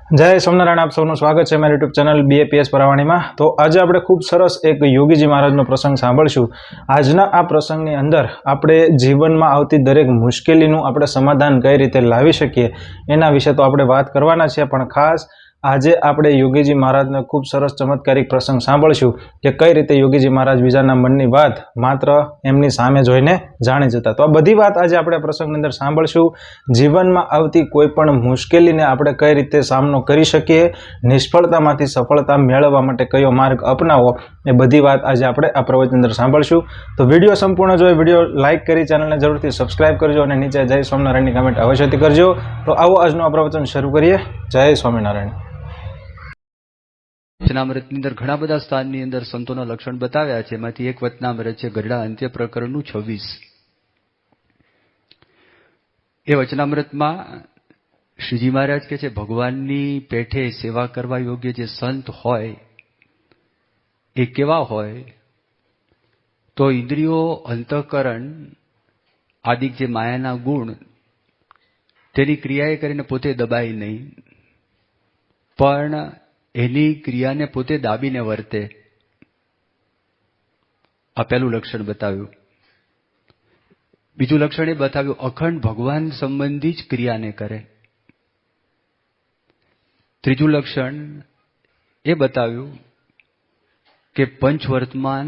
જય સ્વામિનારાયણ, આપ સૌનું સ્વાગત છે મારી યુટ્યુબ ચેનલ BAPS પરાવાણીમાં। તો આજે આપણે ખૂબ સરસ એક યોગીજી મહારાજનો પ્રસંગ સાંભળશું। આજના આ પ્રસંગની અંદર આપણે જીવનમાં આવતી દરેક મુશ્કેલીનું આપણે સમાધાન કઈ રીતે લાવી શકીએ એના વિશે તો આપણે વાત કરવાના છીએ, પણ ખાસ આજે આપણે યોગીજી મહારાજનો ખૂબ સરસ ચમત્કારિક પ્રસંગ સાંભળશું કે કઈ રીતે યોગીજી મહારાજ બીજાના મનની વાત માત્ર એમની સામે જોઈને જાણી જતા। તો આ બધી વાત આજે આપણે પ્રસંગની અંદર સાંભળશું। જીવનમાં આવતી કોઈ પણ મુશ્કેલીને આપણે કઈ રીતે સામનો કરી શકીએ, નિષ્ફળતામાંથી સફળતા મેળવવા માટે કયો માર્ગ અપનાવો, એ બધી વાત આજે આપણે આ પ્રવચન અંદર સાંભળશું। તો વિડીયો સંપૂર્ણ જોઈએ, વિડીયો લાઇક કરી ચેનલને જરૂરથી સબસ્ક્રાઇબ કરજો અને નીચે જય સ્વામિનારાયણની કમેન્ટ અવશ્યથી કરજો। તો આવો આજનું આ પ્રવચન શરૂ કરીએ। જય સ્વામિનારાયણ। વચનામૃતની અંદર ઘણા બધા સ્થાનની અંદર સંતોના લક્ષણ બતાવ્યા છે। એમાંથી એક વચનામૃત છે ગઢડા અંત્ય પ્રકરણનું 26। એ વચનામૃતમાં શ્રીજી મહારાજ કહે છે, ભગવાનની પેઠે સેવા કરવા યોગ્ય જે સંત હોય એ કેવા હોય? તો ઇન્દ્રિયો, અંતઃકરણ આદિ જે માયાના ગુણ તેની ક્રિયાએ કરીને પોતે દબાય નહીં, પણ એની ક્રિયાને પોતે દાબીને વર્તે। આ પહેલું લક્ષણ બતાવ્યું। બીજું લક્ષણ એ બતાવ્યું, અખંડ ભગવાન સંબંધી જ ક્રિયાને કરે। ત્રીજું લક્ષણ એ બતાવ્યું કે પંચવર્તમાન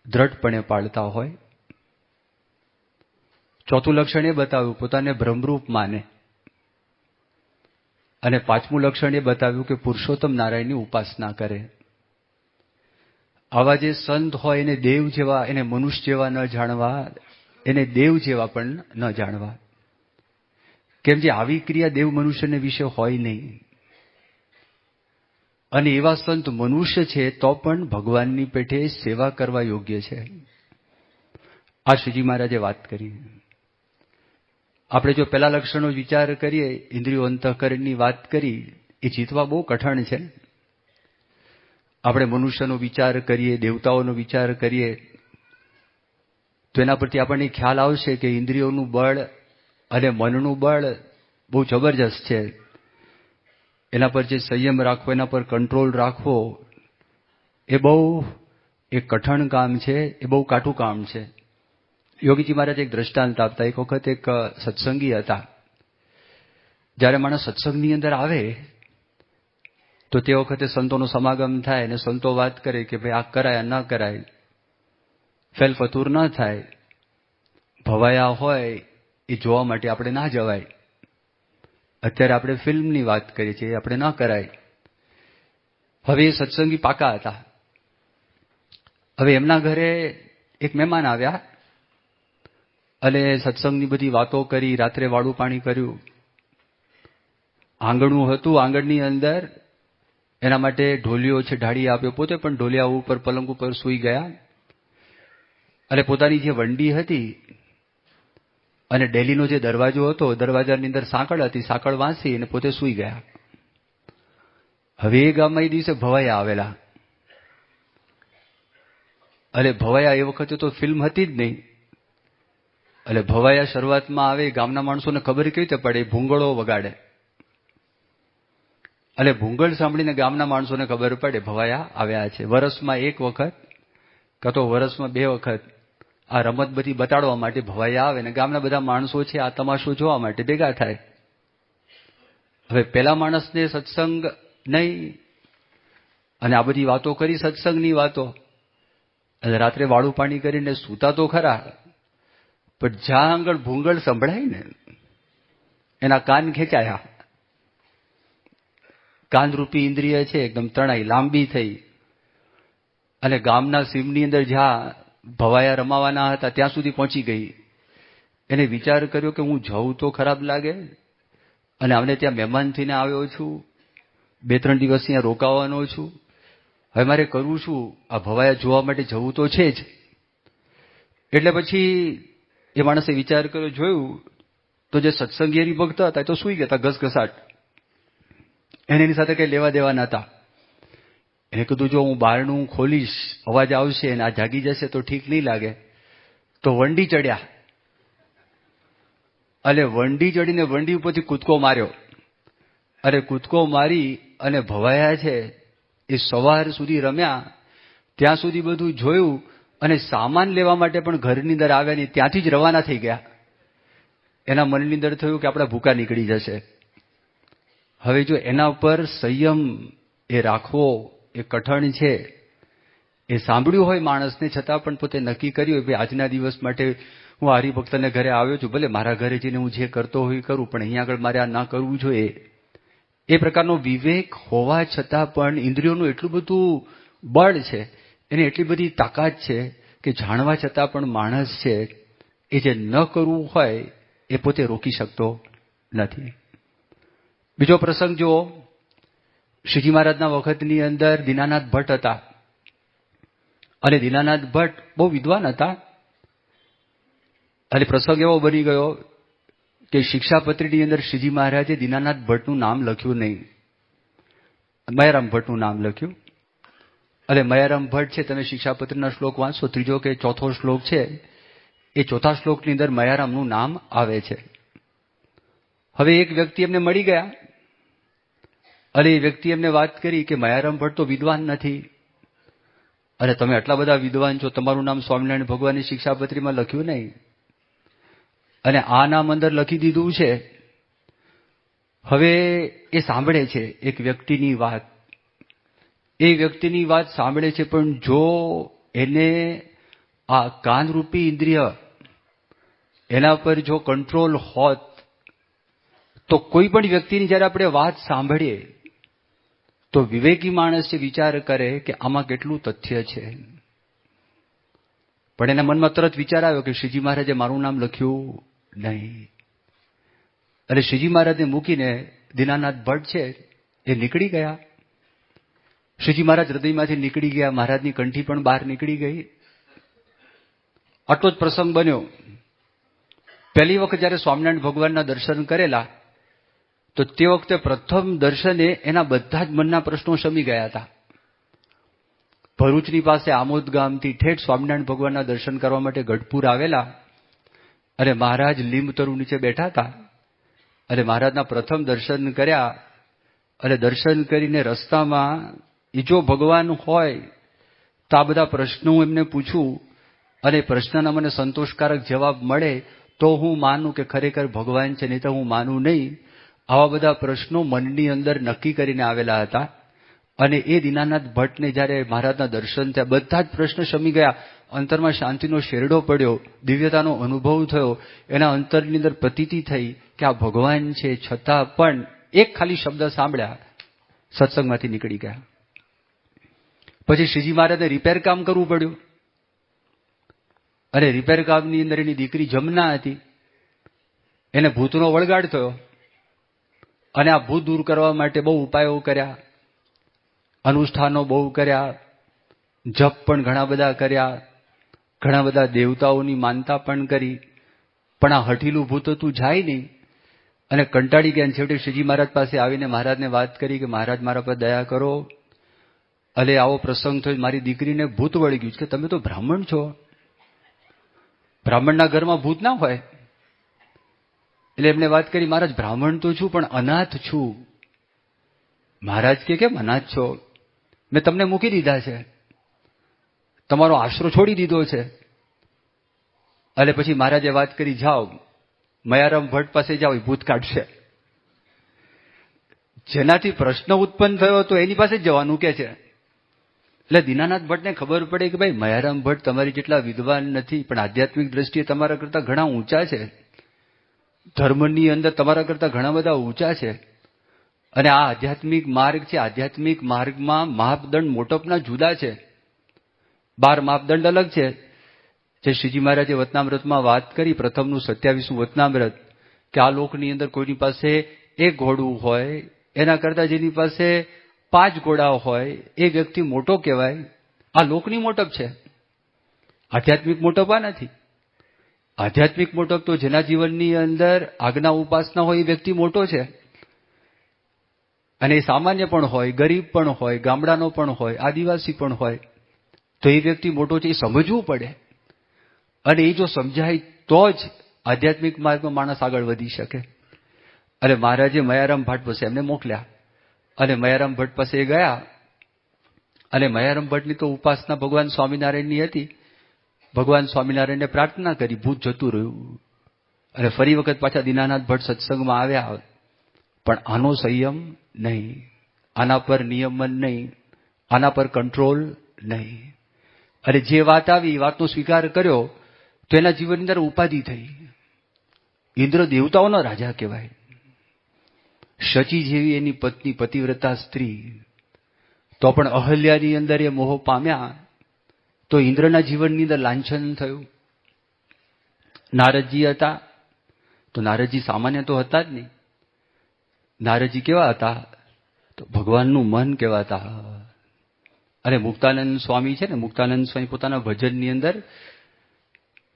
દ્રઢપણે પાળતા હોય। ચોથું લક્ષણ એ બતાવ્યું, પોતાને બ્રહ્મરૂપ માને। અને પાંચમું લક્ષણ એ બતાવ્યું કે પુરુષોત્તમ નારાયણની ઉપાસના કરે। આવા જે સંત હોય એને દેવ જેવા, એને મનુષ્ય જેવા ન જાણવા, એને દેવ જેવા પણ ન જાણવા। કેમ જે આવી ક્રિયા દેવ મનુષ્યને વિશે હોય નહીં, અને એવા સંત મનુષ્ય છે તો પણ ભગવાનની પેઠે સેવા કરવા યોગ્ય છે। આ શ્રીજી મહારાજે વાત કરી। આપણે જો પહેલા લક્ષણો વિચાર કરીએ, ઇન્દ્રિયો અંતઃકરણની વાત કરી, એ જીતવા બહુ કઠણ છે। આપણે મનુષ્યનો વિચાર કરીએ, દેવતાઓનો વિચાર કરીએ તો એના પરથી આપણને ખ્યાલ આવશે કે ઇન્દ્રિયોનું બળ અને મનનું બળ બહુ જબરજસ્ત છે। એના પર જે સંયમ રાખવો, એના પર કંટ્રોલ રાખવો, એ બહુ એક કઠણ કામ છે, એ બહુ કાઠું કામ છે। યોગીજી મહારાજ એક દ્રષ્ટાંત આપતા। એક વખત એક સત્સંગી હતા। જ્યારે માણસ સત્સંગની અંદર આવે તો તે વખતે સંતોનો સમાગમ થાય અને સંતો વાત કરે કે ભાઈ આ કરાય ન કરાય, ફેલ ફતુર ન થાય, ભવાયા હોય એ જોવા માટે આપણે ના જવાય। અત્યારે આપણે ફિલ્મની વાત કરીએ છીએ, આપણે ન કરાય। હવે એ સત્સંગી પાકા હતા। હવે એમના ઘરે એક મહેમાન આવ્યા અને સત્સંગની બધી વાતો કરી, રાત્રે વાળું પાણી કર્યું। આંગણું હતું, આંગણની અંદર એના માટે ઢોલિયો છે ઢાળી આપ્યો, પોતે પણ ઢોલિયા ઉપર પલંગ ઉપર સૂઈ ગયા અને પોતાની જે વંડી હતી અને ડેલીનો જે દરવાજો હતો, દરવાજાની અંદર સાંકળ હતી, સાંકળ વાંસી અને પોતે સૂઈ ગયા। હવે એ ગામમાં એ દિવસે ભવાયા આવેલા, અને ભવાયા એ વખતે તો ફિલ્મ હતી જ નહીં। એટલે ભવાયા શરૂઆતમાં આવે, ગામના માણસોને ખબર કેવી રીતે પડે? ભૂંગળો વગાડે, અને ભૂંગળ સાંભળીને ગામના માણસોને ખબર પડે ભવાયા આવ્યા છે। વરસમાં એક વખત કાં તો વરસમાં બે વખત આ રમત બધી બતાડવા માટે ભવાયા આવે, ને ગામના બધા માણસો છે આ તમાશો જોવા માટે ભેગા થાય। હવે પેલા માણસને સત્સંગ નહીં અને આ બધી વાતો કરી, સત્સંગની વાતો, એટલે રાત્રે વાળું પાણી કરીને સૂતા તો ખરા, પણ જ્યાં આગળ ભૂંગળ સંભળાય ને એના કાન ખેંચાયા। કાનરૂપી ઇન્દ્રિય છે એકદમ તણાઈ, લાંબી થઈ, અને ગામના સીમની અંદર જ્યાં ભવાયા રમાવાના હતા ત્યાં સુધી પહોંચી ગઈ। એને વિચાર કર્યો કે હું જઉં તો ખરાબ લાગે, અને આમને ત્યાં મહેમાન થઈને આવ્યો છું, 2-3 દિવસ અહીંયા રોકાવાનો છું, હવે મારે કરવું શું? આ ભવાયા જોવા માટે જવું તો છે જ। એટલે પછી એ માણસે વિચાર કર્યો, જોયું તો જે સત્સંગી હરિભક્ત હતા એ તો સૂઈ ગયા હતા ઘસઘસાટ, એને એની સાથે કંઈ લેવા દેવા નહોતા। એને કીધું જો હું બારણું ખોલીશ, અવાજ આવશે અને આ જાગી જશે તો ઠીક નહીં લાગે, તો વંડી ચડ્યા અને વંડી ચડીને વંડી ઉપરથી કૂદકો માર્યો અને કૂદકો મારી અને ભવાયા છે એ સવાર સુધી રમ્યા, ત્યાં સુધી બધું જોયું અને સામાન લેવા માટે પણ ઘરની અંદર આવ્યા નહીં, ત્યાંથી જ રવાના થઈ ગયા. એના મનની અંદર થયું કે આપણા ભૂકા નીકળી જશે. હવે જો એના ઉપર સંયમ એ રાખવો એ કઠણ છે. એ સાંભળ્યું હોય માણસને, છતાં પણ પોતે નક્કી કર્યું હોય, ભાઈ આજના દિવસ માટે હું હરિભક્તને ઘરે આવ્યો છું, ભલે મારા ઘરે જઈને હું જે કરતો હોય એ કરું, પણ અહીંયા આગળ મારે આ ના કરવું જોઈએ. એ પ્રકારનો વિવેક હોવા છતાં પણ ઇન્દ્રિયોનું એટલું બધું બળ છે, એની એટલી બધી તાકાત છે કે જાણવા છતાં પણ માણસ છે એ જે ન કરવું હોય એ પોતે રોકી શકતો નથી. બીજો પ્રસંગ જુઓ, શ્રીજી મહારાજના વખતની અંદર દીનાનાથ ભટ્ટ હતા અને દીનાનાથ ભટ્ટ બહુ વિદ્વાન હતા. અને પ્રસંગ એવો બની ગયો કે શિક્ષાપત્રીની અંદર શ્રીજી મહારાજે દીનાનાથ ભટ્ટનું નામ લખ્યું નહીં, મયારામ ભટ્ટનું નામ લખ્યું. અને મયારામ ભટ્ટ છે, તમે શિક્ષાપત્રીના શ્લોક વાંચો, ત્રીજો કે ચોથો શ્લોક છે, એ ચોથા શ્લોકની અંદર મયારામનું નામ આવે છે. હવે એક વ્યક્તિ એમને મળી ગયા અને એ વ્યક્તિ એમને વાત કરી કે મયારામ ભટ્ટ તો વિદ્વાન નથી, અને તમે આટલા બધા વિદ્વાન છો, તમારું નામ સ્વામિનારાયણ ભગવાનની શિક્ષાપત્રીમાં લખ્યું નહીં અને આ નામ અંદર લખી દીધું છે. હવે એ સાંભળે છે એક વ્યક્તિની વાત, એ વ્યક્તિની વાત સાંભળે છે, પણ જો એને આ કાનરૂપી ઇન્દ્રિય એના પર જો કંટ્રોલ હોત તો કોઈ પણ વ્યક્તિની જ્યારે આપણે વાત સાંભળીએ તો વિવેકી માણસ જે વિચાર કરે કે આમાં કેટલું તથ્ય છે. પણ એના મનમાં તરત વિચાર આવ્યો કે શ્રીજી મહારાજે મારું નામ લખ્યું નહીં. અને શ્રીજી મહારાજને મૂકીને દીનાનાથ ભટ્ટ છે એ નીકળી ગયા. શ્રીજી મહારાજ હૃદયમાંથી નીકળી ગયા, મહારાજની કંઠી પણ બહાર નીકળી ગઈ. આટલો જ પ્રસંગ બન્યો. પહેલી વખત જ્યારે સ્વામિનારાયણ ભગવાનના દર્શન કરેલા તો તે વખતે પ્રથમ દર્શને એના બધા જ મનના પ્રશ્નો શમી ગયા હતા. ભરૂચની પાસે આમોદ ગામથી ઠેઠ સ્વામિનારાયણ ભગવાનના દર્શન કરવા માટે ગઢપુર આવેલા અને મહારાજ લીંબ તરુ નીચે બેઠા હતા અને મહારાજના પ્રથમ દર્શન કર્યા. અને દર્શન કરીને રસ્તામાં એ જો ભગવાન હોય તો આ બધા પ્રશ્નો હું એમને પૂછું અને પ્રશ્નના મને સંતોષકારક જવાબ મળે તો હું માનું કે ખરેખર ભગવાન છે, નહીં તો હું માનું નહીં. આવા બધા પ્રશ્નો મનની અંદર નક્કી કરીને આવેલા હતા. અને એ દીનાનાથ ભટ્ટને જ્યારે મહારાજના દર્શન થયા, બધા જ પ્રશ્ન શમી ગયા. અંતરમાં શાંતિનો શેરડો પડ્યો, દિવ્યતાનો અનુભવ થયો. એના અંતરની અંદર પ્રતીતિ થઈ કે આ ભગવાન છે, છતાં પણ એક ખાલી શબ્દ સાંભળ્યા, સત્સંગમાંથી નીકળી ગયા. પછી શ્રીજી મહારાજે રિપેર કામ કરવું પડ્યું અને રિપેર કામની અંદર એની દીકરી જમના હતી, એને ભૂતનો વળગાડ થયો અને આ ભૂત દૂર કરવા માટે બહુ ઉપાયો કર્યા, અનુષ્ઠાનો બહુ કર્યા, જપ પણ ઘણા બધા કર્યા, ઘણા બધા દેવતાઓની માનતા પણ કરી, પણ આ હઠીલું ભૂત હતું જાય નહીં. અને કંટાળી ગયા. છેવટે શ્રીજી મહારાજ પાસે આવીને મહારાજને વાત કરી કે મહારાજ મારા પર દયા કરો, અને આવો પ્રસંગ થયો, મારી દીકરીને ભૂત વળી ગયું છે. કે તમે તો બ્રાહ્મણ છો, બ્રાહ્મણના ઘરમાં ભૂત ના હોય. એટલે એમને વાત કરી, મહારાજ બ્રાહ્મણ તો છું પણ અનાથ છું. મહારાજ કે કેમ અનાથ છો? મેં તમને મૂકી દીધા છે, તમારો આશરો છોડી દીધો છે. અને પછી મહારાજે વાત કરી, જાઓ મયારામ ભટ્ટ પાસે જાઓ, ભૂત કાઢશે. જેનાથી પ્રશ્ન ઉત્પન્ન થયો તો એની પાસે જ જવાનું કે છે. એટલે દીનાનાથ ભટ્ટને ખબર પડે કે ભાઈ મયારામ ભટ્ટ તમારી જેટલા વિદ્વાન નથી, પણ આધ્યાત્મિક દ્રષ્ટિએ તમારા કરતા ઘણા ઊંચા છે, ધર્મની અંદર તમારા કરતા ઘણા બધા ઊંચા છે. અને આ આધ્યાત્મિક માર્ગ છે, આધ્યાત્મિક માર્ગમાં માપદંડ મોટપના જુદા છે, 12 માપદંડ અલગ છે. જે શ્રીજી મહારાજે વતનામૃતમાં વાત કરી, પ્રથમનું 27મું વતનામૃત, કે આ લોકની અંદર કોઈની પાસે એક ઘોડું હોય એના કરતા જેની પાસે 5 ઘોડા હોય એ વ્યક્તિ મોટો કહેવાય. આ લોકની મોટપ છે, આધ્યાત્મિક મોટપ આ નથી. આધ્યાત્મિક મોટપ તો જેના જીવનની અંદર આજ્ઞા ઉપાસના હોય એ વ્યક્તિ મોટો છે. અને એ સામાન્ય પણ હોય, ગરીબ પણ હોય, ગામડાનો પણ હોય, આદિવાસી પણ હોય, તો એ વ્યક્તિ મોટો છે એ સમજવું પડે. અને એ જો સમજાય તો જ આધ્યાત્મિક માર્ગમાં માણસ આગળ વધી શકે. અને મહારાજે મયારામ ભટ્ટ પાસે એમને મોકલ્યા અને મયારામ ભટ્ટ પાસે એ ગયા અને મયારામ ભટ્ટની તો ઉપાસના ભગવાન સ્વામિનારાયણની હતી. ભગવાન સ્વામિનારાયણને પ્રાર્થના કરી, ભૂત જતું રહ્યું અને ફરી વખત પાછા દીનાનાથ ભટ્ટ સત્સંગમાં આવ્યા. પણ આનો સંયમ નહીં, આના પર નિયમન નહીં, આના પર કંટ્રોલ નહીં. અને જે વાત આવી, વાતનો સ્વીકાર કર્યો તો એના જીવનની અંદર ઉપાધિ થઈ. ઇન્દ્ર દેવતાઓનો રાજા કહેવાય. શચી જેવી એની પત્ની, પતિવ્રતા સ્ત્રી, તો પણ અહલ્યાની અંદર એ મોહ પામ્યા તો ઇન્દ્રના જીવનની અંદર લાંછન થયું. નારદજી હતા તો નારદજી સામાન્ય તો હતા જ નહીં. નારદજી કેવા હતા? તો ભગવાનનું મન કહેવાતા. અને મુક્તાનંદ સ્વામી છે ને, મુક્તાનંદ સ્વામી પોતાના ભજનની અંદર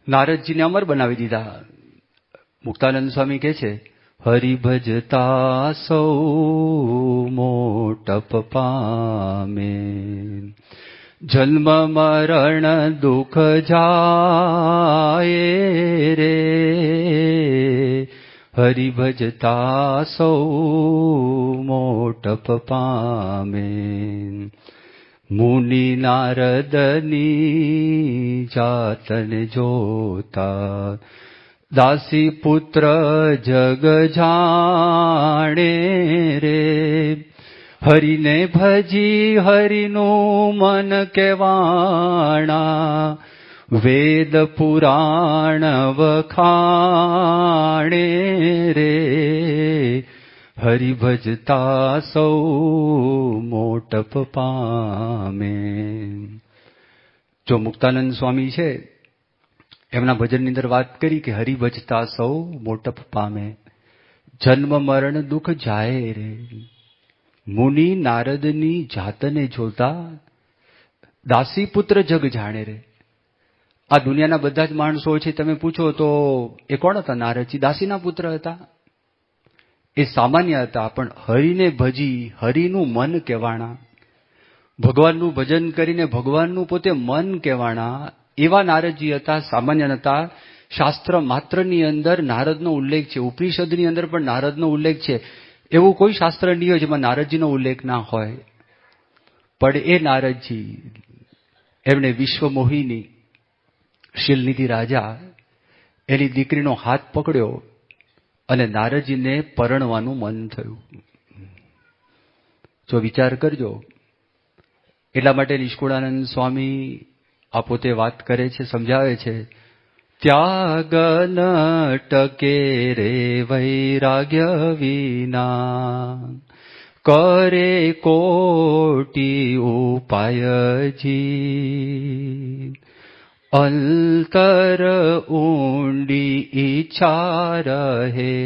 નારદજીને અમર બનાવી દીધા. મુક્તાનંદ સ્વામી કહે છે, હરિ ભજતા સૌ મોટપ પામે, જન્મ મરણ દુઃખ જાય રે, હરિ ભજતા સૌ મોટપ પામે, મુનિ નારદની જાતને જોતા, દાસી પુત્ર જગ જાણે રે, હરિને ભજી હરિનું મન કેવાણા, વેદ પુરાણ વખાણે રે, હરિ ભજતા સૌ મોટપ પામે. જો મુક્તાનંદ સ્વામી છે એમના ભજનની અંદર વાત કરી કે હરિ ભજતા સૌ મોટપ પામે, જન્મ મરણ દુઃખ જાય રે, મુનિ નારદની જાતને જોતા, દાસી પુત્ર જગ જાણે રે. આ દુનિયાના બધા જ માણસો છે, તમે પૂછો તો એ કોણ હતા? નારદજી દાસીના પુત્ર હતા. એ સામાન્ય હતા, પણ હરિને ભજી હરિનું મન કહેવાણા, ભગવાનનું ભજન કરીને ભગવાનનું પોતે મન કહેવાણા, એવા નારદજી હતા. સામાન્ય હતા. શાસ્ત્ર માત્રની અંદર નારદનો ઉલ્લેખ છે, ઉપનિષદની અંદર પણ નારદનો ઉલ્લેખ છે. એવું કોઈ શાસ્ત્ર નહીં હોય જેમાં નારદજીનો ઉલ્લેખ ના હોય. પણ એ નારદજી, એમણે વિશ્વમોહિની શીલનિધિ રાજા એની દીકરીનો હાથ પકડ્યો અને નારદજીને પરણવાનું મન થયું. જો વિચાર કરજો. એટલા માટે નિષ્કુળાનંદ સ્વામી આ પોતે વાત કરે છે, સમજાવે છે, ત્યાગ ન ટકે રે વૈરાગ્ય વિના, કરે કોટી ઉપાયજી, અંતર ઊંડી ઈચ્છા રહે,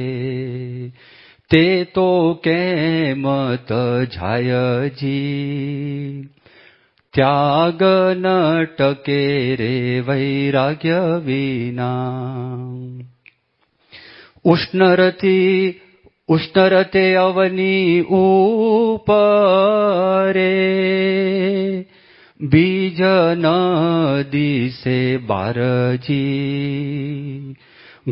તે તો કેમ તજાયજી, ત્યાગ ન ટકે રે વૈરાગ્ય વિના. ઉષ્ણરતે અવની ઉપરે, બીજ ન દિશે બારજી,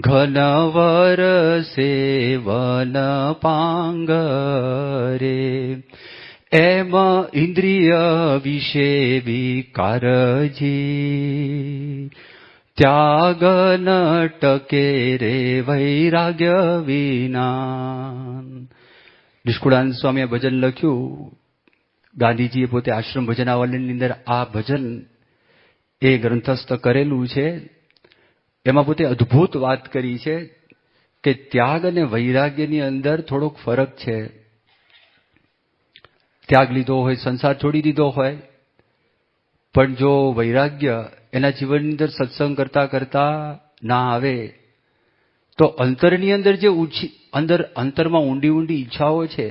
ઘન વરસે વન પાંગરે, એમ ઇન્દ્રિય વિશે વિકારજી, ત્યાગ ન ટકે રે વૈરાગ્ય વિના. નિષ્કુળાનંદ સ્વામીએ ભજન લખ્યું. ગાંધીજીએ પોતે આશ્રમ ભજનાવલીની અંદર આ ભજન એ ગ્રંથસ્થ કરેલું છે. એમાં પોતે અદ્ભુત વાત કરી છે કે ત્યાગ અને વૈરાગ્યની અંદર થોડોક ફરક છે. ત્યાગ લીધો હોય, સંસાર છોડી દીધો હોય, પણ જો વૈરાગ્ય એના જીવનની અંદર સત્સંગ કરતા કરતા ના આવે તો અંતરની અંદર જે અંતરમાં ઊંડી ઊંડી ઈચ્છાઓ છે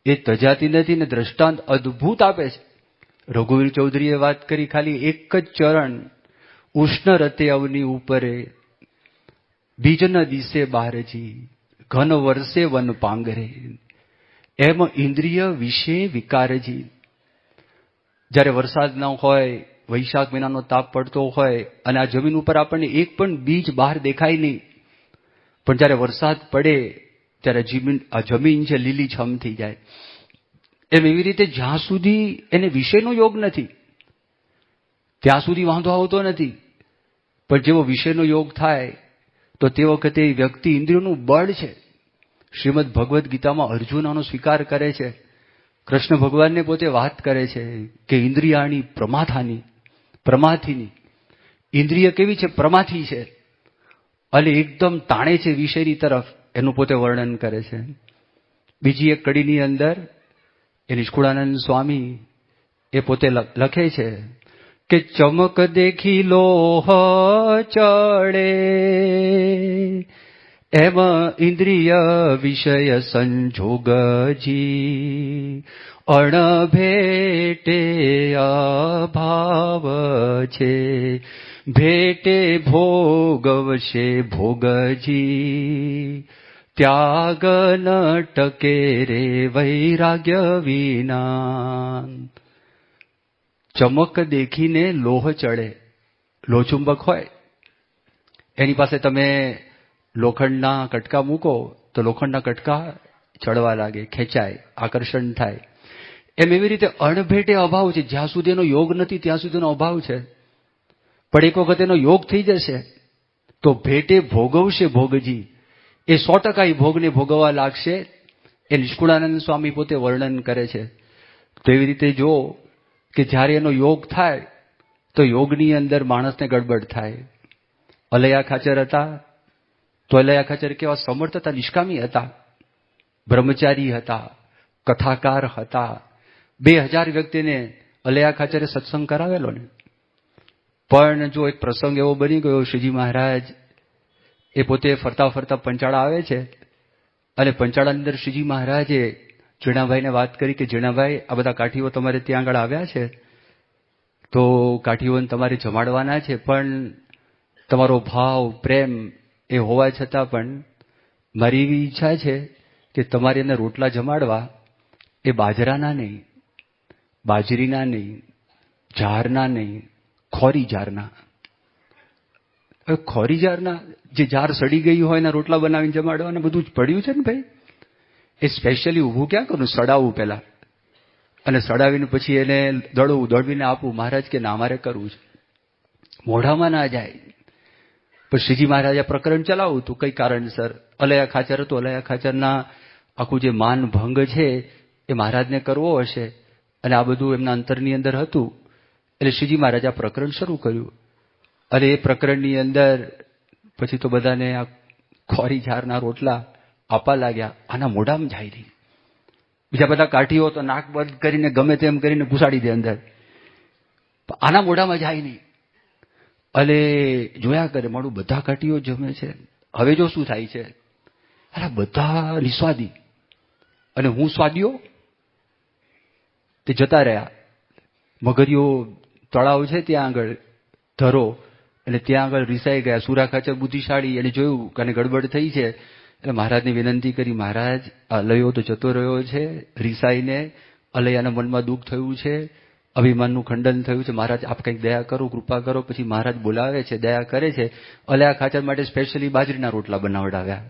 એ તજાતી નથી ને દ્રષ્ટાંત અદ્ભુત આપે છે. રઘુવીર ચૌધરીએ વાત કરી, ખાલી એક જ ચરણ, ઉષ્ણ રતે અવની ઉપરે, બીજ ન દિશે બારજી, ઘન વર્ષે વન પાંગરે, એમ ઇન્દ્રિય વિશે વિકારજી. જ્યારે વરસાદ ન હોય, વૈશાખ મહિનાનો તાપ પડતો હોય અને આ જમીન ઉપર આપણને એક પણ બીજ બહાર દેખાય નહીં, પણ જ્યારે વરસાદ પડે ત્યારે જમીન છે લીલીછમ થઈ જાય. એમ એવી રીતે જ્યાં સુધી એને વિષયનો યોગ નથી ત્યાં સુધી વાંધો આવતો નથી. પણ જેવો વિષયનો યોગ થાય તો તે વખતે વ્યક્તિ ઇન્દ્રિયોનું બળ છે. શ્રીમદ ભગવદ્ ગીતામાં અર્જુન આનો સ્વીકાર કરે છે. કૃષ્ણ ભગવાનને પોતે વાત કરે છે કે ઇન્દ્રિયાણી પ્રમાથીની. ઇન્દ્રિય કેવી છે? પ્રમાથી છે અને એકદમ તાણે છે વિષયની તરફ. એનું પોતે વર્ણન કરે છે. બીજી એક કડીની અંદર એ નિષ્કુળાનંદ સ્વામી એ પોતે લખે છે કે ચમક દેખી લોહ ચડે, એમ ઇન્દ્રિય વિષય સંજોગજી, અણભેટે અભાવ છે, ભેટે ભોગવશે ભોગજી, ત્યાગ ન ટકે રે વૈરાગ્ય વિના. ચમક દેખીને લોહ ચડે. લોહચુંબક હોય એની પાસે તમે લોખંડના કટકા મૂકો તો લોખંડના કટકા ચડવા લાગે, ખેંચાય, આકર્ષણ થાય. એમ એવી રીતે અણભેટે અભાવ છે. જ્યાં સુધી એનો યોગ નથી ત્યાં સુધીનો અભાવ છે. પણ એક વખત એનો યોગ થઈ જશે તો ભેટે ભોગવશે ભોગજી, એ 100% ભોગને ભોગવવા લાગશે. એ નિષ્કુળાનંદ સ્વામી પોતે વર્ણન કરે છે. તો એવી રીતે જો કે જ્યારે એનો યોગ થાય તો યોગની અંદર માણસને ગડબડ થાય. અલૈયા ખાચર હતા તો અલૈયા ખાચર કેવા સમર્થ હતા, નિષ્કામી હતા, બ્રહ્મચારી હતા, કથાકાર હતા. 2000 વ્યક્તિને અલૈયા ખાચરે સત્સંગ કરાવેલો ને. પણ જો એક પ્રસંગ એવો બની ગયો, શ્રીજી મહારાજ એ પોતે ફરતા ફરતા પંચાળા આવે છે અને પંચાળાની અંદર શ્રીજી મહારાજે જીણાભાઈને વાત કરી કે જીણાભાઈ, આ બધા કાઠીઓ તમારે ત્યાં આગળ આવ્યા છે તો કાઠીઓને તમારે જમાડવાના છે, પણ તમારો ભાવ પ્રેમ એ હોવા છતાં પણ મારી એવી ઈચ્છા છે કે તમારે એને રોટલા જમાડવા એ બાજરાના નહીં, બાજરીના નહીં, જારના નહીં, ખોરી જારના. ખોરી જારના જે જાર સડી ગઈ હોય એના રોટલા બનાવીને જમાડવાને બધું જ પડ્યું છે ને ભાઈ. એ સ્પેશિયલી ઊભું ક્યાં કરું? સડાવવું પહેલા અને સડાવીને પછી એને દળવીને આપવું. મહારાજ કે ના, મારે કરવું છે. મોઢામાં ના જાય. પણ શ્રીજી મહારાજે પ્રકરણ ચલાવવું હતું કઈ કારણસર. અલૈયા ખાચર હતું, અલૈયા ખાચરના આખું જે માન ભંગ છે એ મહારાજને કરવો હશે અને આ બધું એમના અંતરની અંદર હતું. એટલે શ્રીજી મહારાજે આ પ્રકરણ શરૂ કર્યું અને એ પ્રકરણની અંદર પછી તો બધાને આ ખોરી ઝારના રોટલા આપવા લાગ્યા. આના મોઢામાં જાય નહીં. બીજા બધા કાઠીઓ તો નાક બંધ કરીને ગમે તેમ કરીને ઘુસાડી દે અંદર. આના મોઢામાં જાય નહીં. અને જોયા કરે મારું બધા કાઠીઓ જમે છે, હવે જો શું થાય છે? અરે બધા નિસ્વાદી અને હું સ્વાદીઓ. તે જતા રહ્યા. મગરીઓ તળાવ છે ત્યાં આગળ ધરો, અને ત્યાં આગળ રીસાઈ ગયા. સુરા ખાચર બુદ્ધિશાળી, એને જોયું કે ગડબડ થઈ છે એટલે મહારાજને વિનંતી કરી, મહારાજ આ અલૈયો તો જતો રહ્યો છે, રીસાઈને અલૈયાના મનમાં દુઃખ થયું છે, અભિમાનનું ખંડન થયું છે, મહારાજ આપ કંઈક દયા કરો, કૃપા કરો. પછી મહારાજ બોલાવે છે, દયા કરે છે. અલૈયા ખાચર માટે સ્પેશિયલી બાજરીના રોટલા બનાવડાવ્યા.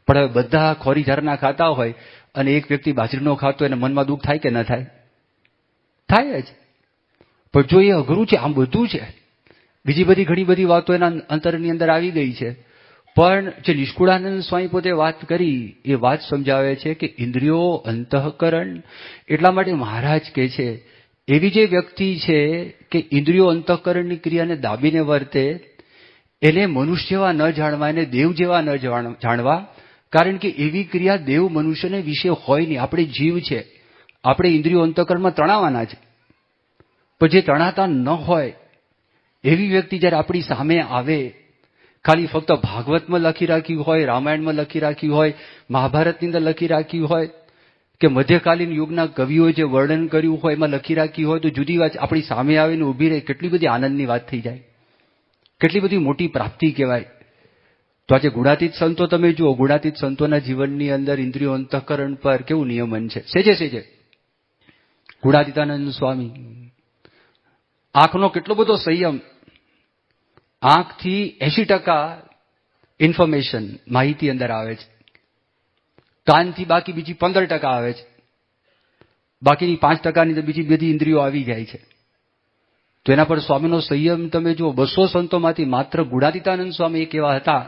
પણ હવે બધા ખોરી ઝારના ખાતા હોય અને એક વ્યક્તિ બાજરીનો ખાતો એને મનમાં દુઃખ થાય કે ન થાય? થાય જ. પણ જો એ અઘરું છે, આમ બધું છે, બીજી બધી ઘણી બધી વાતો એના અંતરની અંદર આવી ગઈ છે. પણ જે નિષ્કુળાનંદ સ્વામી પોતે વાત કરી એ વાત સમજાવે છે કે ઇન્દ્રિયો, અંતઃકરણ. એટલા માટે મહારાજ કહે છે એવી જે વ્યક્તિ છે કે ઇન્દ્રિયો અંતઃકરણની ક્રિયાને દાબીને વર્તે એને મનુષ્ય જેવા ન જાણવા, એને દેવ જેવા ન જાણવા. કારણ કે એવી ક્રિયા દેવ મનુષ્યને વિશે હોય નહીં. આપણે જીવ છે, આપણે ઇન્દ્રિયો અંતઃકરણમાં તણાવાના છે. પણ જે તણાતા ન હોય એવી વ્યક્તિ જ્યારે આપણી સામે આવે, ખાલી ફક્ત ભાગવતમાં લખી રાખ્યું હોય, રામાયણમાં લખી રાખ્યું હોય, મહાભારતની અંદર લખી રાખ્યું હોય કે મધ્યકાલીન યુગના કવિઓએ જે વર્ણન કર્યું હોય એમાં લખી રાખ્યું હોય તો જુદી વાત. આપણી સામે આવીને ઊભી રહે, કેટલી બધી આનંદની વાત થઈ જાય, કેટલી બધી મોટી પ્રાપ્તિ કહેવાય. તો આજે ગુણાતીત સંતો તમે જુઓ, ગુણાતીત સંતોના જીવનની અંદર ઇન્દ્રિયો અંતઃકરણ પર કેવું નિયમન છે. સેજે સેજે ગુણાતીતાનંદ સ્વામી, આંખનો કેટલો બધો સંયમ. આંખથી 80% ઇન્ફોર્મેશન, માહિતી અંદર આવે છે. કાનથી બાકી બીજી 15% આવે છે, બાકીની 5%ની તો બીજી બધી ઇન્દ્રિયો આવી જાય છે. તો એના પર સ્વામીનો સંયમ તમે જુઓ. 200 સંતોમાંથી માત્ર ગુણાતીતાનંદ સ્વામી એક એવા હતા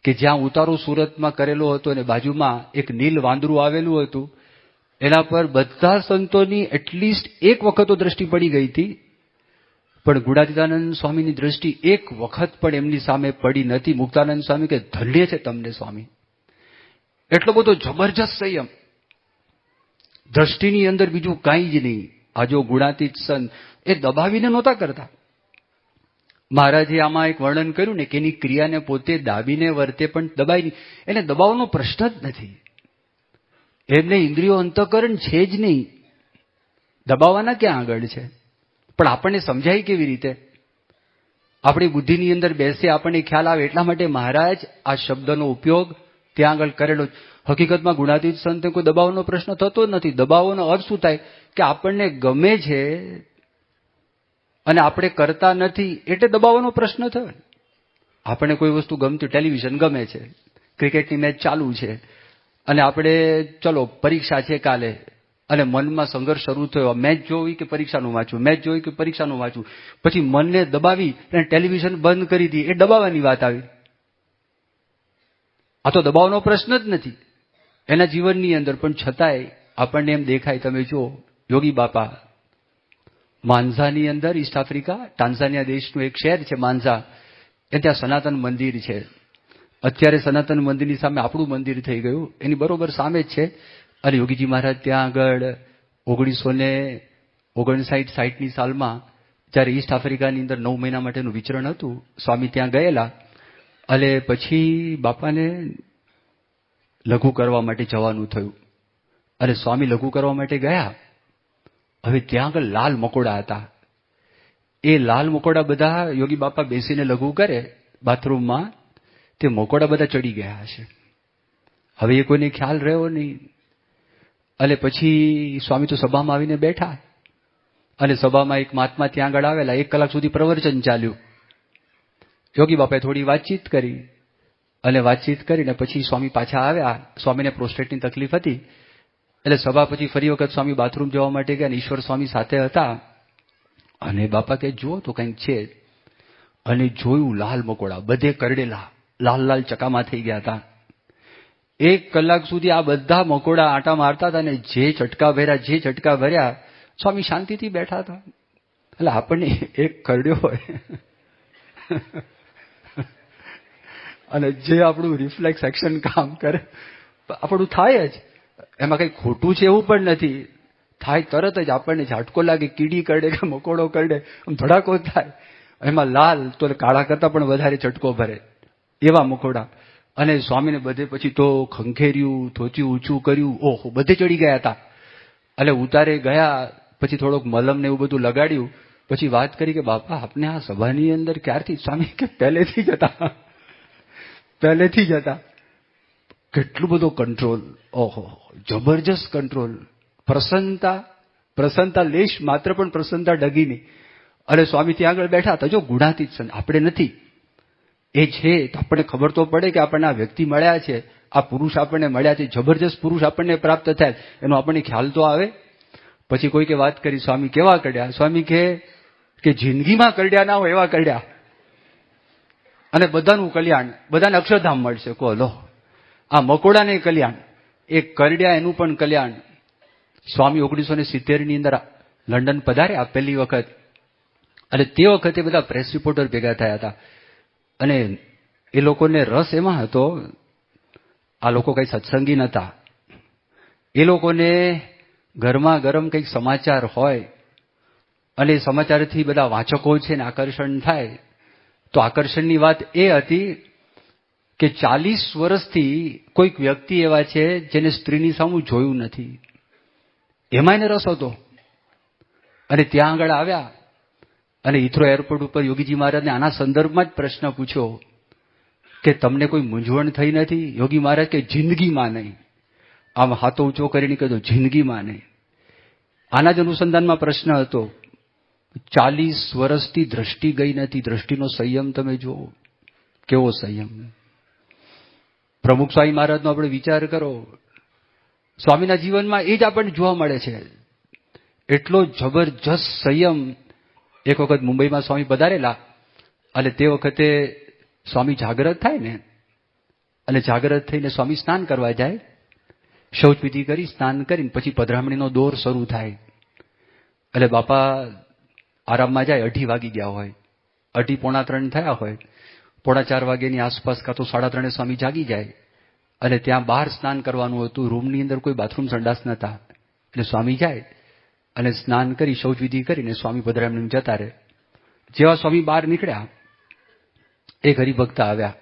કે જ્યાં ઉતારો સુરતમાં કરેલો હતો અને બાજુમાં એક નીલ વાંદરું આવેલું હતું, એના પર બધા સંતોની એટલીસ્ટ એક વખત તો દ્રષ્ટિ પડી ગઈ હતી, પણ ગુણાતીતાનંદ સ્વામીની દ્રષ્ટિ એક વખત પણ એમની સામે પડી નથી. મુક્તાનંદ સ્વામી કે ધન્ય છે તમને સ્વામી, એટલો બધો જબરજસ્ત સંયમ, દ્રષ્ટિની અંદર બીજું કાંઈ જ નહીં. આ જો ગુણાતીત સંત એ દબાવીને નહોતા કરતા. મહારાજે આમાં એક વર્ણન કર્યું ને કે એની ક્રિયાને પોતે દાબીને વર્તે પણ દબાઈ નહીં. એને દબાવવાનો પ્રશ્ન જ નથી. એમને ઇન્દ્રિયો અંતઃકરણ છે જ નહીં, દબાવવાના ક્યાં આગળ છે? પણ આપણને સમજાય કેવી રીતે? આપણી બુદ્ધિની અંદર બેસે, આપણને ખ્યાલ આવે. એટલા માટે મહારાજ આ શબ્દનો ઉપયોગ ત્યાં આગળ કરેલો. હકીકતમાં ગુણાતીત સંતે કોઈ દબાવવાનો પ્રશ્ન થતો જ નથી. દબાવવાનો અર્થ શું થાય કે આપણને ગમે છે અને આપણે કરતા નથી એટલે દબાવવાનો પ્રશ્ન થયો. આપણે કોઈ વસ્તુ ગમતી, ટેલિવિઝન ગમે છે, ક્રિકેટની મેચ ચાલુ છે અને આપણે ચલો પરીક્ષા છે કાલે અને મનમાં સંઘર્ષ શરૂ થયો, મેચ જોવી કે પરીક્ષાનું વાંચવું, મેચ જોવી કે પરીક્ષાનું વાંચવું. પછી મનને દબાવી અને ટેલિવિઝન બંધ કરી દી, એ દબાવવાની વાત આવી. આ તો દબાવવાનો પ્રશ્ન જ નથી એના જીવનની અંદર. પણ છતાંય આપણને એમ દેખાય. તમે જુઓ યોગી બાપા માંઝાની અંદર, ઈસ્ટ આફ્રિકા ટાન્ઝાનિયા દેશનું એક શહેર છે માંઝા, એ ત્યાં સનાતન મંદિર છે. અત્યારે સનાતન મંદિરની સામે આપણું મંદિર થઈ ગયું, એની બરોબર સામે જ છે. અને યોગીજી મહારાજ ત્યાં આગળ 1959-60ની સાલમાં જ્યારે ઈસ્ટ આફ્રિકાની અંદર 9 મહિના માટેનું વિચરણ હતું, સ્વામી ત્યાં ગયેલા. અને પછી બાપાને લઘુ કરવા માટે જવાનું થયું અને સ્વામી લઘુ કરવા માટે ગયા. હવે ત્યાં આગળ લાલ મકોડા હતા. એ લાલ મકોડા બધા યોગી બાપા બેસીને લઘુ કરે બાથરૂમમાં, તે મકોડા બધા ચડી ગયા હશે. હવે એ કોઈને ખ્યાલ રહ્યો નહીં. અને પછી સ્વામી તો સભામાં આવીને બેઠા અને સભામાં એક મહાત્મા ત્યાં આગળ આવેલા. 1 કલાક સુધી પ્રવચન ચાલ્યું. યોગી બાપાએ થોડી વાતચીત કરી અને વાતચીત કરીને પછી સ્વામી પાછા આવ્યા. સ્વામીને પ્રોસ્ટેટની તકલીફ હતી એટલે સભા પછી ફરી વખત સ્વામી બાથરૂમ જવા માટે ગયા. ઈશ્વર સ્વામી સાથે હતા અને બાપા કે જુઓ તો કંઈક છે. અને જોયું લાલ મકોડા બધે કરડેલા, લાલ લાલ ચકામાં થઈ ગયા હતા. 1 કલાક સુધી આ બધા મકોડા આંટા મારતા હતા અને જે ચટકા ભર્યા સ્વામી શાંતિથી બેઠા હતા. એટલે આપણને એક કરડ્યો હોય અને જે આપણું રિફ્લેક્સ એક્શન કામ કરે આપણું થાય જ. એમાં કંઈ ખોટું છે એવું પણ નથી. થાય તરત જ આપણને ઝાટકો લાગે, કીડી કરડે કે મકોડો કરડે, આમ ધડાકો થાય. એમાં લાલ તો કાળા કરતાં પણ વધારે ચટકો ભરે એવા મકોડા. અને સ્વામીને બધે પછી તો ખંખેર્યું, થોચ્યું, ઊંચું કર્યું, ઓહો બધે ચડી ગયા હતા. એટલે ઉતારે ગયા પછી થોડોક મલમ ને એવું બધું લગાડ્યું. પછી વાત કરી કે બાપા આપને આ સભાની અંદર ક્યારથી? સ્વામી કે પહેલેથી જ હતા. કેટલું બધો કંટ્રોલ, ઓહો જબરજસ્ત કંટ્રોલ. પ્રસન્નતા લેશ માત્ર પણ પ્રસન્નતા ડગી નહીં. અને સ્વામી ત્યાં આગળ બેઠા હતા. જો ગુણાતીત સંત આપણે નથી, એ છે તો આપણને ખબર તો પડે કે આપણને આ વ્યક્તિ મળ્યા છે, આ પુરુષ આપણને મળ્યા છે, જબરજસ્ત પુરુષ આપણને પ્રાપ્ત થાય, એનો આપણને ખ્યાલ તો આવે. પછી કોઈકે વાત કરી સ્વામી કેવા કરડ્યા? સ્વામી કે જિંદગીમાં કરડ્યા ના હોય એવા કરડ્યા અને બધાનું કલ્યાણ, બધાને અક્ષરધામ મળશે. કહો લો, આ મકોડાને કલ્યાણ, એ કરડ્યા એનું પણ કલ્યાણ. સ્વામી 1970ની અંદર લંડન પધાર્યા પહેલી વખત. અને તે વખતે બધા પ્રેસ રિપોર્ટર ભેગા થયા હતા અને એ લોકોને રસ એમાં હતો, આ લોકો કંઈ સત્સંગી નહોતા. એ લોકોને ગરમા ગરમ કંઈક સમાચાર હોય અને સમાચારથી બધા વાંચકો છે ને આકર્ષણ થાય. તો આકર્ષણની વાત એ હતી કે 40 વર્ષથી કોઈક વ્યક્તિ એવા છે જેને સ્ત્રીની સામું જોયું નથી, એમાં એને રસ હતો. અને ત્યાં આગળ આવ્યા અને હિથ્રો એરપોર્ટ ઉપર યોગીજી મહારાજને આના સંદર્ભમાં જ પ્રશ્ન પૂછ્યો કે તમને કોઈ મૂંઝવણ થઈ નથી? યોગી મહારાજ કે જિંદગીમાં નહીં. આમ હાથો ઊંચો કરીને કીધું જિંદગીમાં નહીં. આના જ અનુસંધાનમાં પ્રશ્ન હતો. 40 વર્ષથી દ્રષ્ટિ ગઈ નથી. દ્રષ્ટિનો સંયમ તમે જુઓ, કેવો સંયમ. પ્રમુખ સ્વામી મહારાજનો આપણે વિચાર કરો, સ્વામીના જીવનમાં એ જ આપણને જોવા મળે છે. એટલો જબરજસ્ત સંયમ. એક વખત મુંબઈમાં સ્વામી પધારેલા અને તે વખતે સ્વામી જાગ્રત થાય ને, અને જાગ્રત થઈને સ્વામી સ્નાન કરવા જાય, શૌચવિધિ કરી સ્નાન કરીને પછી પધરામણીનો દોર શરૂ થાય. એટલે બાપા આરામમાં જાય, 2:30 વાગી ગયા હોય, 2:30 પોણા 3 થયા હોય, પોણા 4 વાગ્યાની આસપાસ કાં તો 3:30 સ્વામી જાગી જાય. અને ત્યાં બહાર સ્નાન કરવાનું હતું, રૂમની અંદર કોઈ બાથરૂમ સંડાસ નહોતા. એટલે સ્વામી જાય અને સ્નાન કરી શૌચવિધિ કરીને સ્વામી પધરામણી જતા રહે. જેવા સ્વામી બહાર નીકળ્યા, એક હરિભક્ત આવ્યા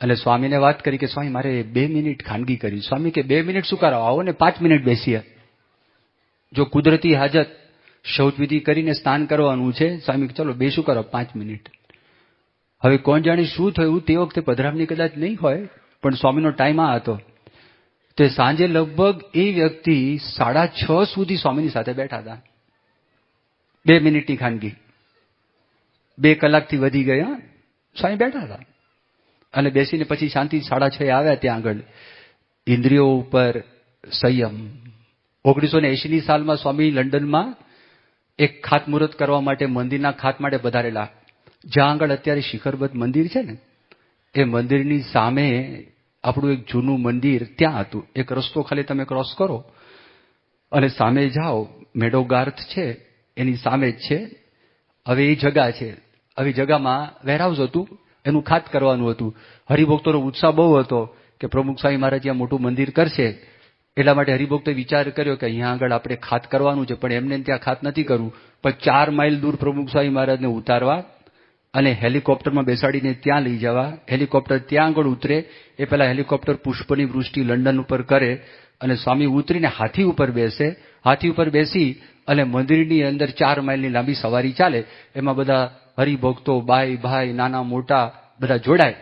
અને સ્વામીને વાત કરી કે સ્વામી મારે 2 મિનિટ ખાનગી કરી. સ્વામી કે 2 મિનિટ શું કરાવો, આવો ને 5 મિનિટ બેસીએ. જો કુદરતી હાજત શૌચવિધિ કરીને સ્નાન કરવાનું છે, સ્વામી ચલો બેસું કરો 5 મિનિટ. હવે કોણ જાણે શું થયું, તે વખતે પધરામણી કદાચ નહીં હોય, પણ સ્વામીનો ટાઈમ આ હતો. તે સાંજે લગભગ એ વ્યક્તિ 6:30 સુધી સ્વામીની સાથે બેઠા હતા. 2 મિનિટની ખાનગી, 2 કલાકથી વધી ગયા. સ્વામી બેઠા હતા અને બેસીને પછી શાંતિ 6:30 આવ્યા. ત્યાં આગળ ઇન્દ્રિયો ઉપર સંયમ. 1980ની સાલમાં સ્વામી લંડનમાં એક ખાતમુહૂર્ત કરવા માટે, મંદિરના ખાત માટે પધારેલા. જ્યાં આગળ અત્યારે શિખરબદ્ધ મંદિર છે ને, એ મંદિરની સામે આપણું એક જૂનું મંદિર ત્યાં હતું. એક રસ્તો ખાલી તમે ક્રોસ કરો અને સામે જાઓ, મેડો ગાર્થ છે એની સામે જ છે. હવે એ જગા છે, હવે જગામાં વેરહાઉસ હતું, એનું ખાત કરવાનું હતું. હરિભક્તોનો ઉત્સાહ બહુ હતો કે પ્રમુખ સ્વામી મહારાજ ત્યાં મોટું મંદિર કરશે. એટલા માટે હરિભક્તોએ વિચાર કર્યો કે અહીંયા આગળ આપણે ખાત કરવાનું છે, પણ એમને ત્યાં ખાત નથી કરવું, પણ 4 માઇલ દૂર પ્રમુખ સ્વામી મહારાજને ઉતારવા અને હેલિકોપ્ટરમાં બેસાડીને ત્યાં લઈ જવા. હેલિકોપ્ટર ત્યાં આગળ ઉતરે એ પહેલા હેલિકોપ્ટર પુષ્પની વૃષ્ટિ લંડન ઉપર કરે અને સ્વામી ઉતરીને હાથી ઉપર બેસે. હાથી ઉપર બેસી અને મંદિરની અંદર 4 માઇલની લાંબી સવારી ચાલે. એમાં બધા હરિભક્તો, બાઈ ભાઈ, નાના મોટા બધા જોડાય.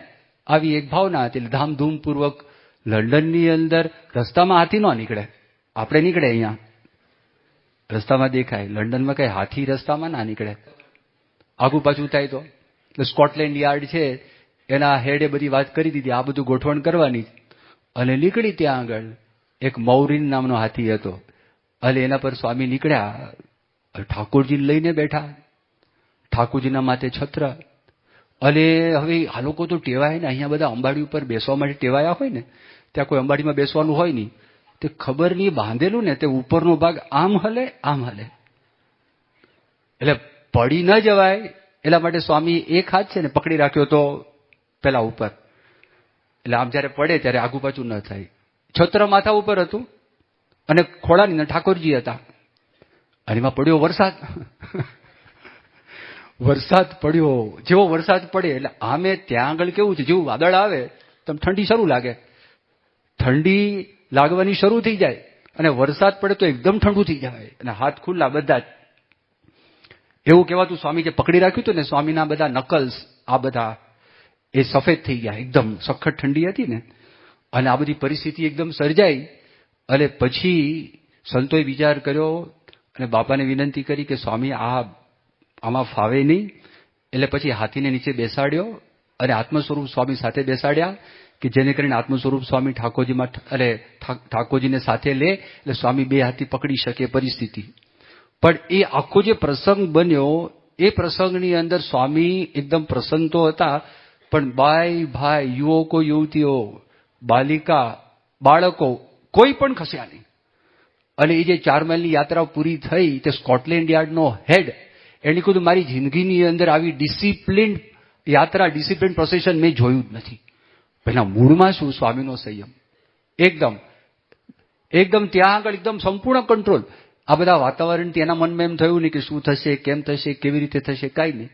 આવી એક ભાવના હતી. ધામધૂમપૂર્વક લંડનની અંદર રસ્તામાં હાથી ન નીકળે, આપણે નીકળે અહીંયા રસ્તામાં દેખાય. લંડનમાં કઈ હાથી રસ્તામાં ના નીકળે, આગુ પાછું થાય તો. એટલે સ્કોટલેન્ડ યાર્ડ છે એના હેડે બધી વાત કરી દીધી, આ બધું ગોઠવણ કરવાની. અને નીકળી ત્યાં આગળ એક મૌરીન નામનો હાથી હતો. અને એના પર સ્વામી નીકળ્યા, ઠાકોરજીને લઈને બેઠા, ઠાકોરજીના માથે છત્ર. અને હવે આ લોકો તો ટેવાય ને, અહીંયા બધા અંબાડી ઉપર બેસવા માટે ટેવાયા હોય ને, ત્યાં કોઈ અંબાડીમાં બેસવાનું હોય નહીં. તે ખબર નહીં બાંધેલું ને, તે ઉપરનો ભાગ આમ હલે આમ હલે, એટલે પડી ન જવાય એટલા માટે સ્વામી એક હાથ છે ને પકડી રાખ્યો તો પેલા ઉપર, એટલે આમ જયારે પડે ત્યારે આગુ પાછું ન થાય. છત્ર માથા ઉપર હતું અને ખોળાની અંદર ઠાકોરજી હતા. અને એમાં પડ્યો વરસાદ. વરસાદ પડ્યો. જેવો વરસાદ પડે એટલે આમે ત્યાં આગળ કેવું છે, જેવું વાદળ આવે તો ઠંડી શરૂ લાગે, ઠંડી લાગવાની શરૂ થઈ જાય. અને વરસાદ પડે તો એકદમ ઠંડુ થઈ જાય અને હાથ ખુલ્લા બધા જ. એવું કહેવાતું સ્વામી જે પકડી રાખ્યું હતું ને, સ્વામીના બધા નકલ્સ આ બધા એ સફેદ થઈ ગયા, એકદમ સખત ઠંડી હતી ને. અને આ બધી પરિસ્થિતિ એકદમ સર્જાઈ. અને પછી સંતોએ વિચાર કર્યો અને બાપાને વિનંતી કરી કે સ્વામી આમાં ફાવે નહીં. એટલે પછી હાથીને નીચે બેસાડ્યો અને આત્મ સ્વરૂપ સ્વામી સાથે બેસાડ્યા કે જેને કરીને આત્મ સ્વરૂપ સ્વામી ઠાકોરજીમાં ઠાકોરજીને સાથે લે એટલે સ્વામી 2 હાથથી પકડી શકે પરિસ્થિતિ. પણ એ આખો જે પ્રસંગ બન્યો, એ પ્રસંગની અંદર સ્વામી એકદમ પ્રસન્ન તો હતા, પણ બાઈ ભાઈ, યુવકો યુવતીઓ, બાલિકા, બાળકો કોઈ પણ ખસ્યા નહીં. અને એ જે 4 માઇલની યાત્રા પૂરી થઈ, તે સ્કોટલેન્ડ યાર્ડનો હેડ એણે કીધું મારી જિંદગીની અંદર આવી ડિસિપ્લિન યાત્રા, ડિસિપ્લિન પ્રોસેશન મેં જોયું જ નથી. પહેલા મૂળમાં શું, સ્વામીનો સંયમ એકદમ એકદમ ત્યાં આગળ એકદમ સંપૂર્ણ કંટ્રોલ. આ બધા વાતાવરણથી એના મનમાં એમ થયું નહીં કે શું થશે, કેમ થશે, કેવી રીતે થશે, કાંઈ નહીં.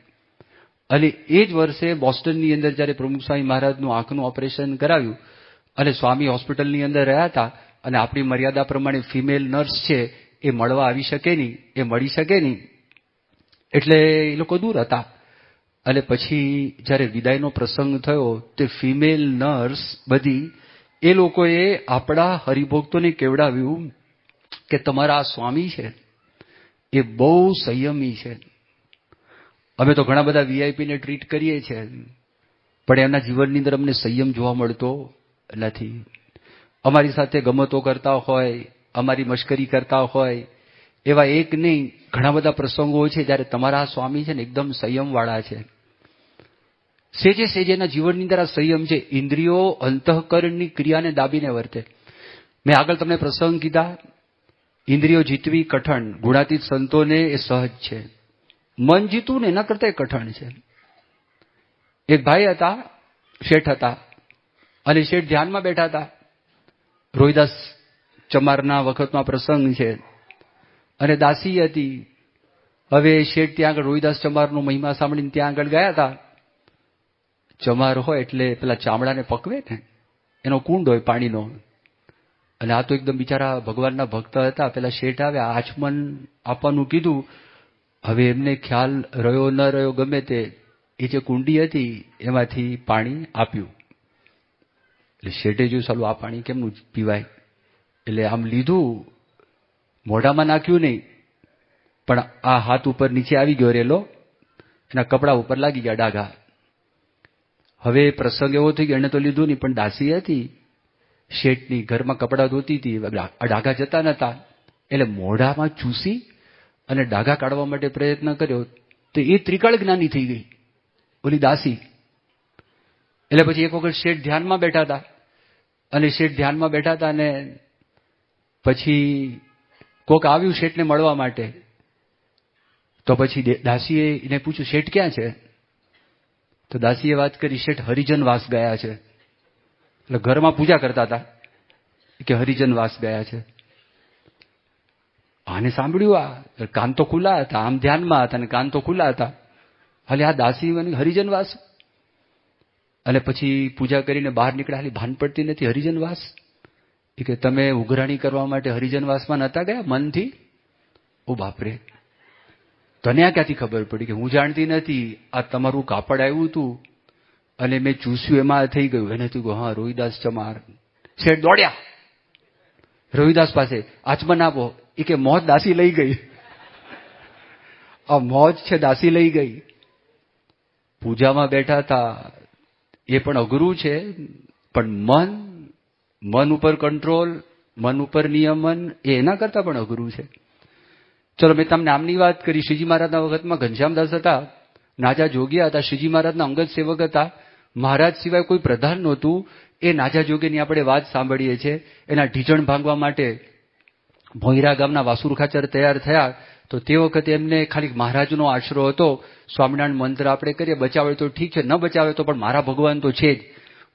અને એ જ વર્ષે બોસ્ટનની અંદર જ્યારે પ્રમુખ સ્વામી મહારાજનું આંખનું ઓપરેશન કરાવ્યું અને સ્વામી હોસ્પિટલની અંદર રહ્યા હતા, અને આપણી મર્યાદા પ્રમાણે ફિમેલ નર્સ છે એ મળવા આવી શકે નહીં, એ મળી શકે નહીં, એટલે એ લોકો દૂર હતા. અને પછી જ્યારે વિદાયનો પ્રસંગ થયો, તે ફિમેલ નર્સ બધી એ લોકોએ આપણા હરિભક્તોને કેવડાવ્યું કે તમારા આ સ્વામી છે એ બહુ સંયમી છે. અમે તો ઘણા બધા વીઆઈપીને ટ્રીટ કરીએ છીએ, પણ એમના જીવનની અંદર અમને સંયમ જોવા મળતો નથી. અમારી સાથે ગમતો કરતા હોય, અમારી મશ્કરી કરતા હોય, એવા એક નહીં ઘણા બધા પ્રસંગો છે જ્યારે તમારા સ્વામી છે ને એકદમ સંયમવાળા છે. સેજે સેજેના જીવનની અંદર આ સંયમ છે. ઇન્દ્રિયો અંતઃકરણની ક્રિયાને દાબીને વર્તે. મેં આગળ તમને પ્રસંગ કીધા, ઇન્દ્રિયો જીતવી કઠણ, ગુણાતીત સંતોને એ સહજ છે. મન જીતવું ને એના કરતા કઠણ છે. એક ભાઈ હતા, શેઠ હતા, અને શેઠ ધ્યાનમાં બેઠા હતા. રોહિદાસ ચમારના વખતનો પ્રસંગ છે. અને દાસી હતી. હવે શેઠ ત્યાં આગળ રોહિદાસ ચમારનો મહિમા સાંભળીને ત્યાં આગળ ગયા હતા. ચમાર હોય એટલે પેલા ચામડાને પકવે ને, એનો કુંડ હોય પાણીનો. અને આ તો એકદમ બિચારા ભગવાનના ભક્ત હતા. પેલા શેઠ આવ્યા, આચમન આપવાનું કીધું. હવે એમને ખ્યાલ રહ્યો ન રહ્યો ગમે તે, એ જે કુંડી હતી એમાંથી પાણી આપ્યું. એટલે શેઠે જોયું, સાલું આ પાણી કેમનું પીવાય? એટલે આમ લીધું, મોઢામાં નાખ્યું નહીં, પણ આ હાથ ઉપર નીચે આવી ગયો રેલો, એના કપડા ઉપર લાગી ગયા ડાઘા. હવે પ્રસંગ એવો થઈ ગયો, એને તો લીધું નહીં, પણ દાસી હતી શેઠની, ઘરમાં કપડા ધોતી હતી, આ ડાઘા જતા નતા, એટલે મોઢામાં ચૂસી અને ડાઘા કાઢવા માટે પ્રયત્ન કર્યો, તો એ ત્રિકાળ જ્ઞાની થઈ ગઈ ઓલી દાસી. એટલે પછી એક વખત શેઠ ધ્યાનમાં બેઠા હતા, અને શેઠ ધ્યાનમાં બેઠા હતા, અને પછી કોક આવ્યું શેઠને મળવા માટે. તો પછી દાસીએ એને પૂછ્યું, શેઠ ક્યાં છે? તો દાસીએ વાત કરી, શેઠ હરિજન વાસ ગયા છે. એટલે ઘરમાં પૂજા કરતા હતા કે હરિજન વાસ ગયા છે. આને સાંભળ્યું, આ કાન તો ખુલ્લા હતા, આમ ધ્યાનમાં હતા અને કાન તો ખુલ્લા હતા. હાલે આ દાસી હરિજન વાસ. અને પછી પૂજા કરીને બહાર નીકળ્યા, હાલી ભાન પડતી નથી, હરિજન વાસ. એ કે તમે ઉઘરાણી કરવા માટે હરિજન વાસમાં નતા ગયા મનથી? ઓ બાપરે, તને આ ક્યાંથી ખબર પડી? કે હું જાણતી નથી, આ તમારું કાપડ આવ્યું હતું અને મેં ચૂસ્યું એમાં થઈ ગયું. એને થયું, હા રોહિદાસ ચમાર. શેઠ દોડ્યા રોહિદાસ પાસે, આચમન આપો. એ કે મોજ દાસી લઈ ગઈ. આ મોજ છે દાસી લઈ ગઈ. પૂજામાં બેઠા હતા, એ પણ અઘરું છે, પણ મન ઉપર કંટ્રોલ, મન ઉપર નિયમન, એ એના કરતા પણ અઘરું છે. ચલો, મેં તમને નામની વાત કરી. શ્રીજી મહારાજના વખતમાં ઘનશ્યામદાસ હતા, નાજા જોગિયા હતા, શ્રીજી મહારાજના અંગત સેવક હતા. મહારાજ સિવાય કોઈ પ્રધાન નહોતું. એ નાજા જોગીની આપણે વાત સાંભળીએ છીએ. એના ઢીચણ ભાંગવા માટે ભોંયરા ગામના વાસુર ખાચર તૈયાર થયા, તો તે વખતે એમને ખાલી મહારાજનો આશરો હતો. સ્વામિનારાયણ મંત્ર આપણે કરીએ, બચાવે તો ઠીક છે, ન બચાવે તો પણ મારા ભગવાન તો છે જ.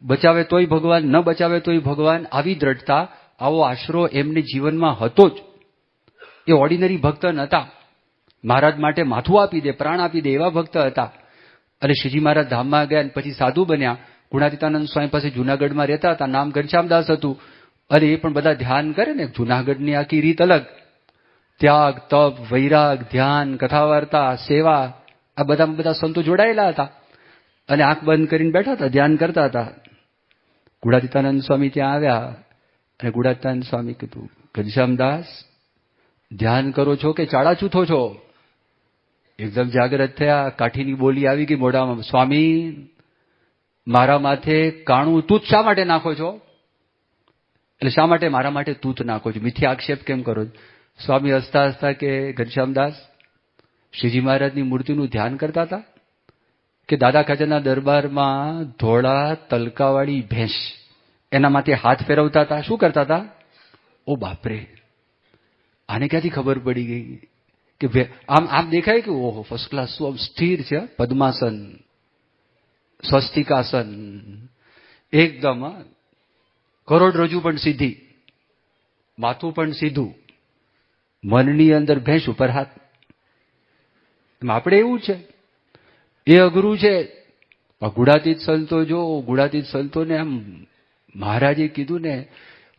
બચાવે તોય ભગવાન, ન બચાવે તોય ભગવાન. આવી દ્રઢતા, આવો આશરો એમને જીવનમાં હતો જ. એ ઓર્ડિનરી ભક્ત નહોતા. મહારાજ માટે માથું આપી દે, પ્રાણ આપી દે, એવા ભક્ત હતા. અને શ્રીજી મહારાજ ધામમાં ગયા, પછી સાધુ બન્યા. ગુણાતીતાનંદ સ્વામી પાસે જુનાગઢમાં રહેતા હતા, નામ ઘનશ્યામદાસ હતું. અને એ પણ બધા ધ્યાન કરે ને, જુનાગઢની આખી રીત અલગ. ત્યાગ, તપ, વૈરાગ, ધ્યાન, કથા વાર્તા, સેવા, આ બધા સંતો જોડાયેલા હતા. અને આંખ બંધ કરીને બેઠા હતા, ધ્યાન કરતા હતા. ગુણાતીતાનંદ સ્વામી ત્યાં આવ્યા, અને ગુણાતીતાનંદ સ્વામી કીધું, ઘનશ્યામદાસ ધ્યાન કરો છો કે ચાળા ચૂથો છો? એકદમ જાગ્રત થયા, કાઠીની બોલી આવી ગઈ મોઢામાં. સ્વામી, મારા માથે કાણું તૂત શા માટે નાખો છો? એટલે શા માટે મારા માટે તૂત નાખો છો? મિથ્યા આક્ષેપ કેમ કરો છો? સ્વામી હસતા હસતા કે, ઘનશ્યામદાસ, શ્રીજી મહારાજની મૂર્તિનું ધ્યાન કરતા હતા કે દાદા ખાચરના દરબારમાં ધોળા તલકાવાળી ભેંસ, એના માથે હાથ ફેરવતા હતા? શું કરતા હતા? ઓ બાપરે, આને ક્યાંથી ખબર પડી ગઈ કે આમ દેખાય કે ઓહો ફર્સ્ટ ક્લાસ, શું આમ સ્થિર છે, પદ્માસન, સ્વસ્તિકાસન, એકદમ કરોડરજ્જુ પણ સીધી, માથું પણ સીધું, મનની અંદર ભેંસ ઉપર હાથ. આપણે એવું છે, એ અઘરું છે. ગુણાતીત સંતો જો, ગુણાતીત સંતોને આમ મહારાજે કીધું ને,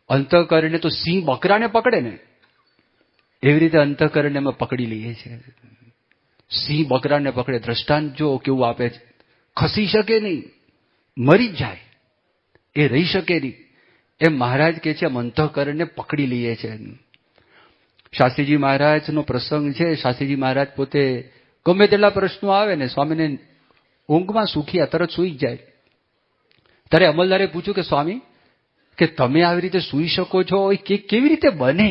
અંતઃકરણને તો સિંહ બકરાને પકડે ને એવી રીતે અંતઃકરણને અમે પકડી લઈએ છીએ. સિંહ બકરાને પકડે. દ્રષ્ટાંત જો કેવું આપે છે, ખસી શકે નહીં, મરી જ જાય, એ રહી શકે નહીં. એમ મહારાજ કે છે, આમ અંતઃકરણને પકડી લઈએ છે. શાસ્ત્રીજી મહારાજનો પ્રસંગ છે. શાસ્ત્રીજી મહારાજ પોતે ગમે તેટલા પ્રશ્નો આવે ને, સ્વામીને ઊંઘમાં સુખિયા તરત સૂઈ જાય. ત્યારે અમલદારે પૂછ્યું કે સ્વામી, કે તમે આવી રીતે સૂઈ શકો છો એ કેવી રીતે બને?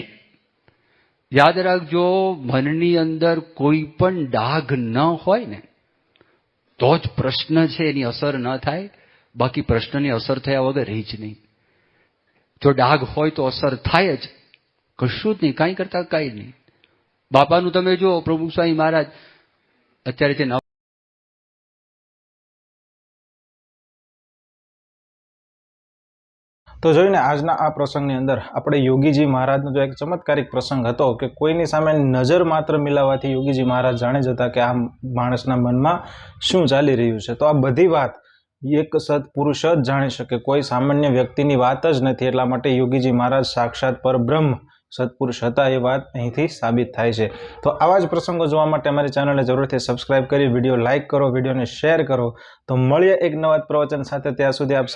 યાદ રાખજો, મનની અંદર કોઈ પણ ડાઘ ન હોય ને તો જ પ્રશ્ન છે એની અસર ન થાય, બાકી પ્રશ્નની અસર થયા વગર રહી જ નહીં. જો ડાઘ હોય તો અસર થાય જ, કશું જ નહીં, કાંઈ કરતા કાંઈ નહીં. બાપાનું તમે જો, પ્રભુ સ્વામી મહારાજ અત્યારે જે તો જોઈને આજના આ પ્રસંગની અંદર આપણે યોગીજી મહારાજનો જો એક ચમત્કારિક પ્રસંગ હતો કે કોઈની સામે નજર માત્ર મિલાવવાથી યોગીજી મહારાજ જાણી જતા કે આ માણસના મનમાં શું ચાલી રહ્યું છે. તો આ બધી વાત એક સત્પુરુષ જ જાણી શકે, કોઈ સામાન્ય વ્યક્તિની વાત જ નથી. એટલા માટે યોગીજી મહારાજ સાક્ષાત પરબ્રહ્મ સત્પુરુષ હતા એ વાત અહીંથી સાબિત થાય છે. તો આવા જ પ્રસંગો જોવા માટે અમારી ચેનલને જરૂરથી સબસ્ક્રાઇબ કરી, વિડીયો લાઇક કરો, વિડીયોને શેર કરો. તો મળીએ એક નવા પ્રવચન સાથે. ત્યાં સુધી આપ